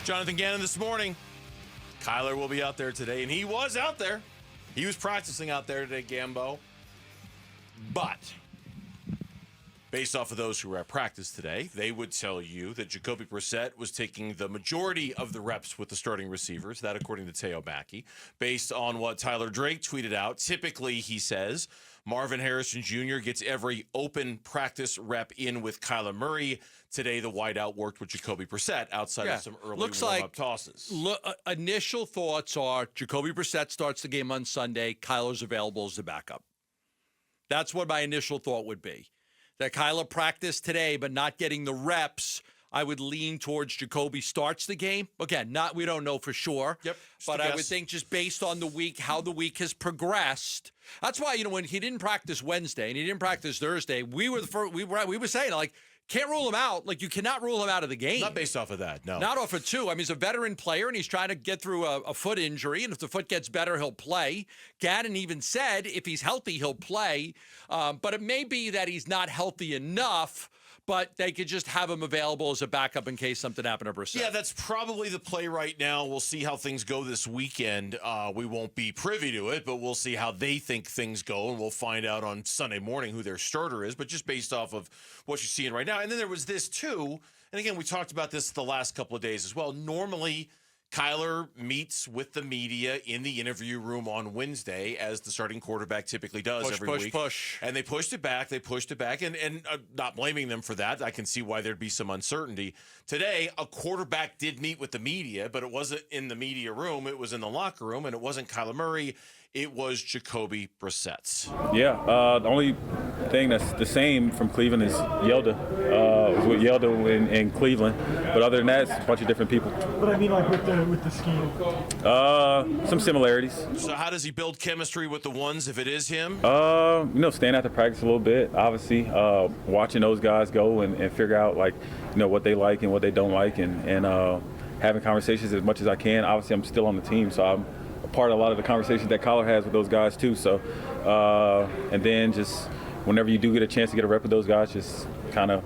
Jonathan Gannon this morning. Kyler will be out there today, and he was out there. He was practicing out there today, Gambo. But based off of those who were at practice today, they would tell you that Jacoby Brissett was taking the majority of the reps with the starting receivers. That, according to Teo Mackey. Based on what Tyler Drake tweeted out, typically, he says, Marvin Harrison Jr. gets every open practice rep in with Kyler Murray. Today, the wideout worked with Jacoby Brissett outside of some early warm-up tosses. Initial thoughts are Jacoby Brissett starts the game on Sunday. Kyler's available as the backup. That's what my initial thought would be. That Kyler practiced today, but not getting the reps, I would lean towards Jacoby starts the game. Again, we don't know for sure. Yep. But I would think just based on the week, how the week has progressed. That's why, when he didn't practice Wednesday and he didn't practice Thursday, we were saying, like, can't rule him out. Like, you cannot rule him out of the game. Not based off of that, no. Not off of two. I mean, he's a veteran player, and he's trying to get through a foot injury, and if the foot gets better, he'll play. Gannon even said if he's healthy, he'll play. But it may be that he's not healthy enough, but they could just have him available as a backup in case something happened to Brissett. Yeah, that's probably the play right now. We'll see how things go this weekend. We won't be privy to it, but we'll see how they think things go, and we'll find out on Sunday morning who their starter is, but just based off of what you're seeing right now. And then there was this, too, and again, we talked about this the last couple of days as well. Normally, Kyler meets with the media in the interview room on Wednesday, as the starting quarterback typically does every week. And they pushed it back. And not blaming them for that. I can see why there'd be some uncertainty. Today, a quarterback did meet with the media, but it wasn't in the media room. It was in the locker room, and it wasn't Kyler Murray. It was Jacoby Brissett. Yeah, the only thing that's the same from Cleveland is Yelda. With Yelda in Cleveland. But other than that, it's a bunch of different people. But I mean, like with the scheme. Some similarities. So how does he build chemistry with the ones if it is him? Staying after practice a little bit, obviously. Watching those guys go and figure out, what they like and what they don't like, and having conversations as much as I can. Obviously, I'm still on the team, so I'm a part of a lot of the conversations that Kyler has with those guys too. So, and then just whenever you do get a chance to get a rep with those guys, just kind of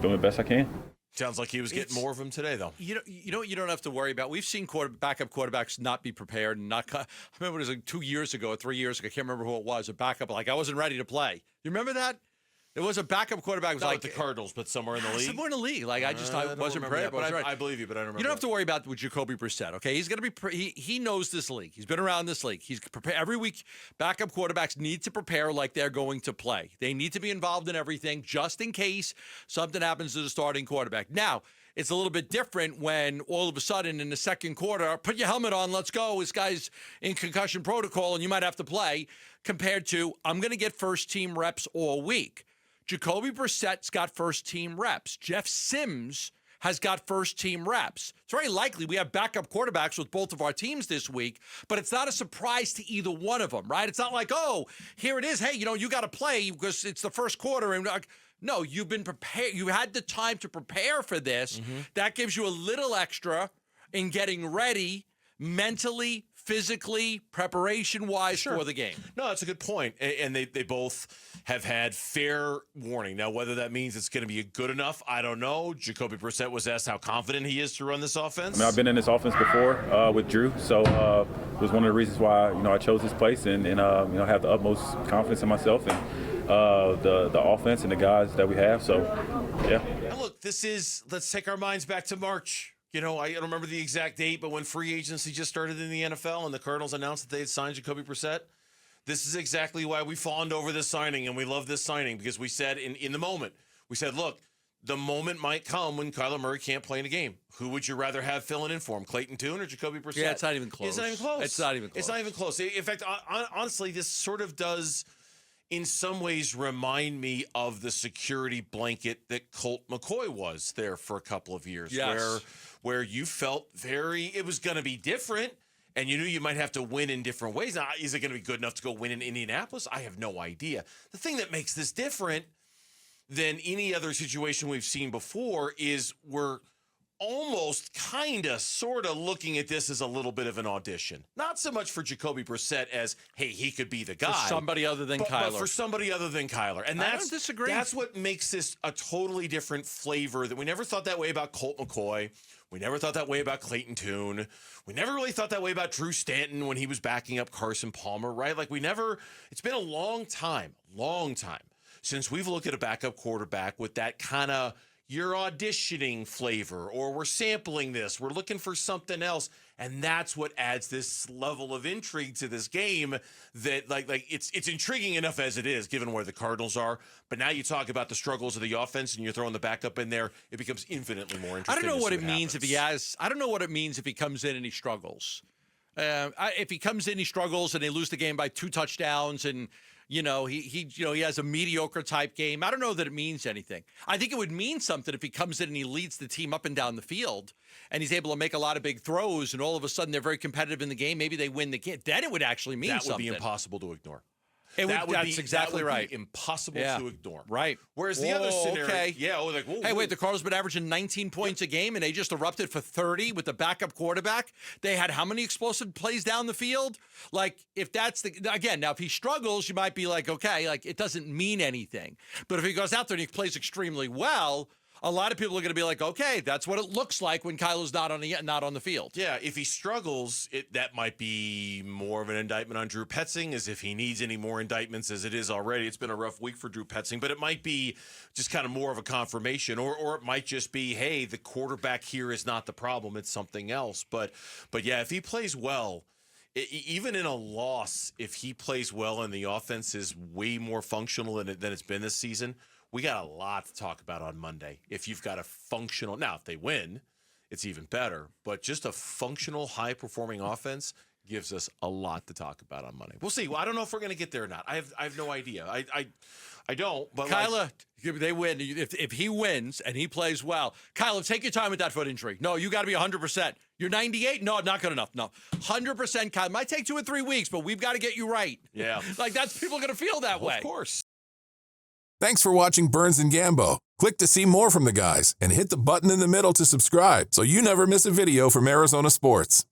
doing the best I can. Sounds like he was getting more of them today, though. You know what you don't have to worry about? We've seen backup quarterbacks not be prepared and not. I remember it was 2 years ago or 3 years ago. I can't remember who it was. A backup, I wasn't ready to play. You remember that? There was a backup quarterback. Not like the Cardinals, but somewhere in the league. Somewhere in the league. I wasn't prepared. But I believe you, but I don't remember. You don't have to worry about with Jacoby Brissett. Okay, he's going to be. He knows this league. He's been around this league. He's prepared every week. Backup quarterbacks need to prepare like they're going to play. They need to be involved in everything, just in case something happens to the starting quarterback. Now, it's a little bit different when all of a sudden in the second quarter, put your helmet on, let's go. This guy's in concussion protocol, and you might have to play. Compared to, I'm going to get first team reps all week. Jacoby Brissett's got first-team reps. Jeff Sims has got first-team reps. It's very likely we have backup quarterbacks with both of our teams this week, but it's not a surprise to either one of them, right? It's not like, oh, here it is. Hey, you got to play because it's the first quarter. And no, you've been prepared. You had the time to prepare for this. Mm-hmm. That gives you a little extra in getting ready mentally, physically, preparation-wise for the game. No, that's a good point. And they both have had fair warning. Now, whether that means it's going to be good enough, I don't know. Jacoby Brissett was asked how confident he is to run this offense. I've been in this offense before with Drew, so it was one of the reasons why I chose this place and have the utmost confidence in myself and the offense and the guys that we have. So, yeah. Now, look, let's take our minds back to March. I don't remember the exact date, but when free agency just started in the NFL and the Cardinals announced that they had signed Jacoby Brissett, this is exactly why we fawned over this signing, and we love this signing because we said in the moment, we said, look, the moment might come when Kyler Murray can't play in a game. Who would you rather have filling in for him, Clayton Tune or Jacoby Brissett? Yeah, it's not even close. It's not even close. It's not even close. It's not even close. In fact, honestly, this sort of does in some ways remind me of the security blanket that Colt McCoy was there for a couple of years. Yes. Where you felt it was going to be different, and you knew you might have to win in different ways. Now, is it going to be good enough to go win in Indianapolis? I have no idea. The thing that makes this different than any other situation we've seen before is we're almost kind of sort of looking at this as a little bit of an audition. Not so much for Jacoby Brissett as, hey, he could be the guy. For somebody other than Kyler. But for somebody other than Kyler. And I don't disagree. That's what makes this a totally different flavor that we never thought that way about Colt McCoy. We never thought that way about Clayton Tune. We never really thought that way about Drew Stanton when he was backing up Carson Palmer, right? Like it's been a long time since we've looked at a backup quarterback with that kind of you're auditioning flavor, or we're sampling this, we're looking for something else. And that's what adds this level of intrigue to this game that like it's intriguing enough as it is, given where the Cardinals are. But now you talk about the struggles of the offense and you're throwing the backup in there, it becomes infinitely more interesting. I don't know what it happens. means I don't know what it means if he comes in and he struggles. If he comes in, he struggles, and they lose the game by 2 touchdowns, and he has a mediocre type game. I don't know that it means anything. I think it would mean something if he comes in and he leads the team up and down the field, and he's able to make a lot of big throws, and all of a sudden they're very competitive in the game. Maybe they win the game. Then it would actually mean something. That would be impossible to ignore. That's exactly right. Impossible to ignore. Right. Whereas the other scenario, the Cardinals been averaging 19 points a game, and they just erupted for 30 with the backup quarterback. They had how many explosive plays down the field? Like, if that's now if he struggles, you might be like, okay, like it doesn't mean anything. But if he goes out there and he plays extremely well, a lot of people are going to be like, okay, that's what it looks like when Kyler's not on the field. Yeah, if he struggles, that might be more of an indictment on Drew Petzing, as if he needs any more indictments as it is already. It's been a rough week for Drew Petzing, but it might be just kind of more of a confirmation, or it might just be, hey, the quarterback here is not the problem, it's something else. But yeah, if he plays well, even in a loss, if he plays well and the offense is way more functional than it's been this season, we got a lot to talk about on Monday. If you've got a functional, now if they win, it's even better. But just a functional, high-performing offense gives us a lot to talk about on Monday. We'll see. Well, I don't know if we're going to get there or not. I have no idea. I don't. But Kyler, they win. If he wins and he plays well, Kyler, take your time with that foot injury. No, you got to be 100%. You're 98? No, not good enough. No, 100%. Kyler, might take 2 or 3 weeks, but we've got to get you right. Yeah, that's people are going to feel that way. Of course. Thanks for watching Burns and Gambo. Click to see more from the guys and hit the button in the middle to subscribe so you never miss a video from Arizona sports.